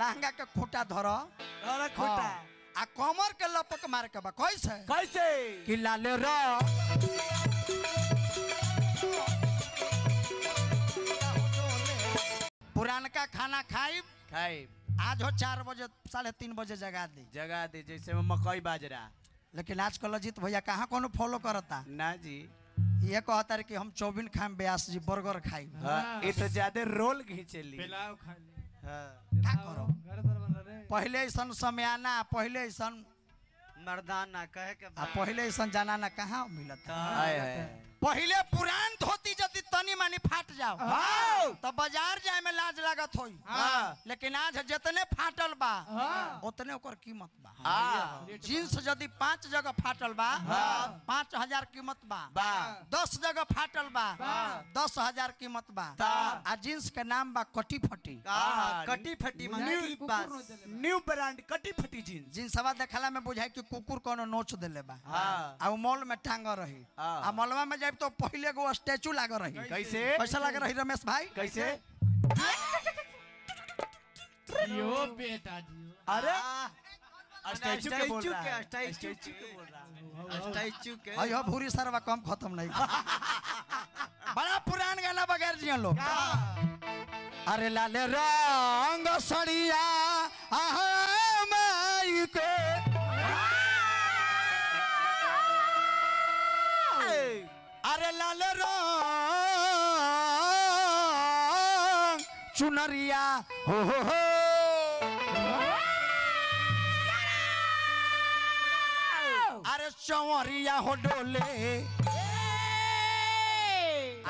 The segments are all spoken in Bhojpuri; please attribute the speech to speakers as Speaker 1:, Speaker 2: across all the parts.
Speaker 1: लहंगा के खूटा धर
Speaker 2: खूटा
Speaker 1: आ कमर के लपक मार के बा कैसे
Speaker 2: कैसे
Speaker 1: कि लाले रो पुरानका खाना खाई आज हो 4 बजे 3:30 बजे जगा दी
Speaker 2: जैसे मकई बाजरा।
Speaker 1: लेकिन आजकल अजीत भैया कहाँ कोनो फॉलो करता
Speaker 2: ना जी
Speaker 1: ये कहता है कि हम चौबिन खाएं ब्यास जी बर्गर खाई
Speaker 2: ये तो ज्यादा रोल घिंचेली
Speaker 1: क्या करो पहले ऐसा समयाना पहले ऐसा
Speaker 3: मर्दाना कहे के
Speaker 1: पहले ऐसा जनाना कहाँ मिलता पहले पुरान धोती जब तनी मानी फाट जाओ तो बाजार जाए में लाज लागत होई लेकिन आज जितने फाटल बा उतने ओकर कीमत बा। जींस यदि 5 जगह फाटल बा 5,000 कीमत बा 10 जगह फाटल बा 10,000 कीमत बा आ जींस के नाम बा कटी फटी
Speaker 2: न्यू ब्रांड कटी फटी जींस
Speaker 1: जींसवा देखला में बुझाई कि कुकुर कोनो नोच देले बा आ मॉल में टांग रही आ मॉलवा में जाए तो पहले गो स्टैचू लाग रही कैसा लग रही रमेश भाई
Speaker 2: कैसे
Speaker 4: जियो बेटा जियो
Speaker 2: अरे स्टैचू के बोल रहा
Speaker 1: अयो भूरी सरवा कम खत्म नहीं बड़ा पुरान गाना बगैर जियो लोग अरे लाले रंग सड़िया माई के अरे लाल रंग चुनरिया हो अरे चौरिया हो डोले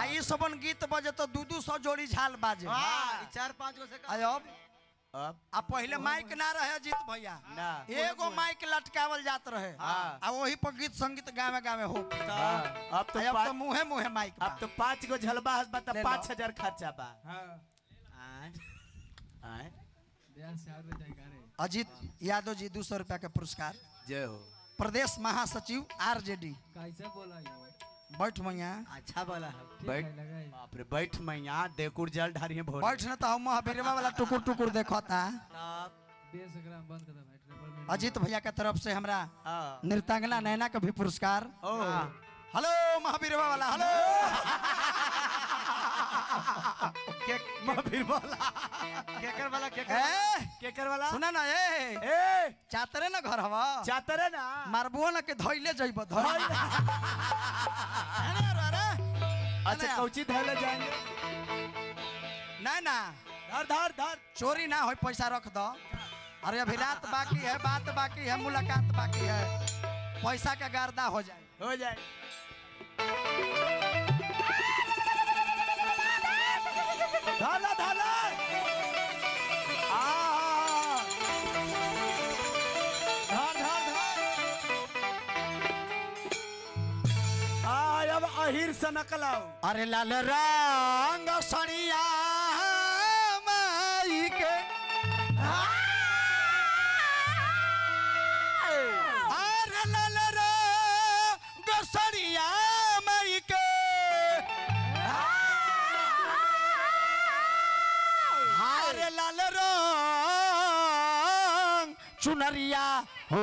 Speaker 1: आई सबन गीत बजे तो 200 जोड़ी झाल बाजे
Speaker 3: 4-5 गो से
Speaker 1: अब पहले माइक ना रहे अजीत भैया एगो माइक लटकावल जात रहे आ वही पर गीत संगीत गावे गावे हो
Speaker 2: अब तो
Speaker 1: मुहे मुहे माइक
Speaker 2: अब तो 5 गो झलबा हसबा त 5,000 खर्चा बा।
Speaker 1: अजीत यादव जी 200 रुपया के पुरस्कार
Speaker 2: जय हो
Speaker 1: प्रदेश महासचिव आरजेडी
Speaker 4: कैसे बोला
Speaker 1: बैठ मैया
Speaker 3: अच्छा बोला
Speaker 2: बैठ बाप रे बैठ मैया देकुर जल ढारी भोर
Speaker 1: बैठ न तो महावीरवा वाला टुकुर टुकुर देखता
Speaker 4: 150 ग्राम बंद कर दे।
Speaker 1: अजीत भैया के तरफ से हमरा नृत्यांगना नैना का भी पुरस्कार। हेलो महावीरवा वाला हेलो
Speaker 2: महावीर वाला
Speaker 1: केकर वाला सुना ना चातरे ना घर हवा
Speaker 2: चातरे ना
Speaker 1: मारबुओ ना के धइले जइब
Speaker 2: अच्छा कौची धैले जाएंगे
Speaker 1: ना ना
Speaker 2: धर
Speaker 1: चोरी ना हो पैसा रख दो। अरे अभी रात बाकी है बात बाकी है मुलाकात बाकी है पैसा का गर्दा हो जाए
Speaker 2: धाला अब अहिर से नकलाओ।
Speaker 1: अरे लाल रंग सड़िया माई के अरे लाल रंग सड़िया माई के अरे लाल रंग चुनरिया हो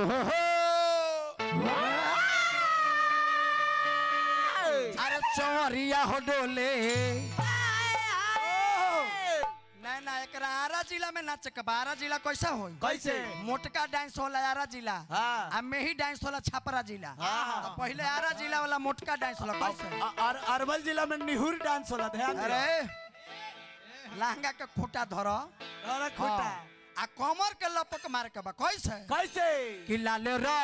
Speaker 1: अरे चौरिया हो डोले ना एकरा आरा जिला में नाच के आरा जिला कैसा हो
Speaker 2: कैसे
Speaker 1: मोटका डांस होला आरा जिला आ मेही डांस होला छपरा जिला तो पहले आरा जिला वाला मोटका डांस होला कैसे
Speaker 2: और अरवल जिला में निहुर डांस होला ध्यान दे।
Speaker 1: अरे लहंगा के खूटा धर
Speaker 2: खूटा
Speaker 1: आ कमर के लपक मार के बा कैसे कि लाले रो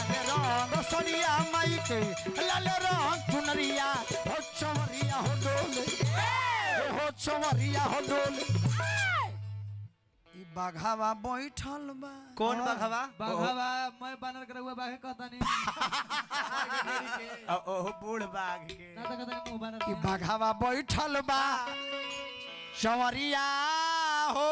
Speaker 1: सोनिया माई के लाल रंग चुनरिया हो चवरिया हो डोले ई बाघावा बैठल बा
Speaker 3: कौन बाघावा
Speaker 4: मैं बानर करे हुआ बाघ कहता नहीं
Speaker 2: ओह बूढ़ बाघ के
Speaker 4: ना तो कहता मुंह बानर
Speaker 1: ई बाघावा बैठल बा चवरिया हो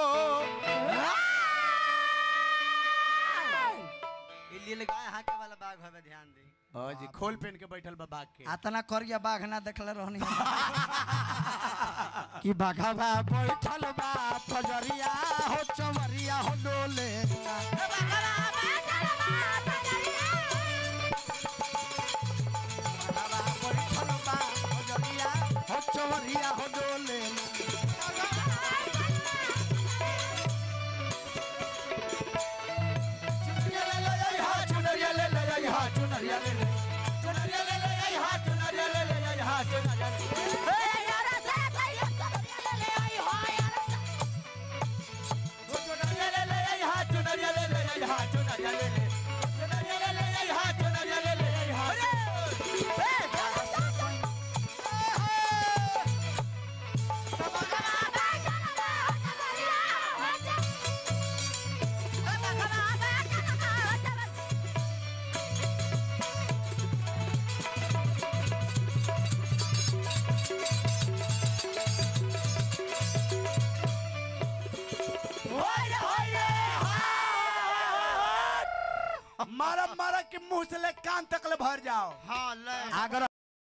Speaker 3: नील गाय हाके वाला बाघ हवे ध्यान दे
Speaker 2: ओ जी खोल पहन के बैठल बा बाग के
Speaker 1: आतना करिया बाघ ना देखले रहनी कि बाघा बा बैठल बा फजरिया हो चवरिया हो डोले बैठल बा फजरिया हो चवरिया हो डोले चुनरिया ले ले हा चुनरिया ले ले चुनरिया ले ले हा चुनरिया ले ले हा चुनरिया ले
Speaker 2: मारा मारा के मुंह से ले कान तक ले भर जाओ
Speaker 3: हां ले
Speaker 1: अगर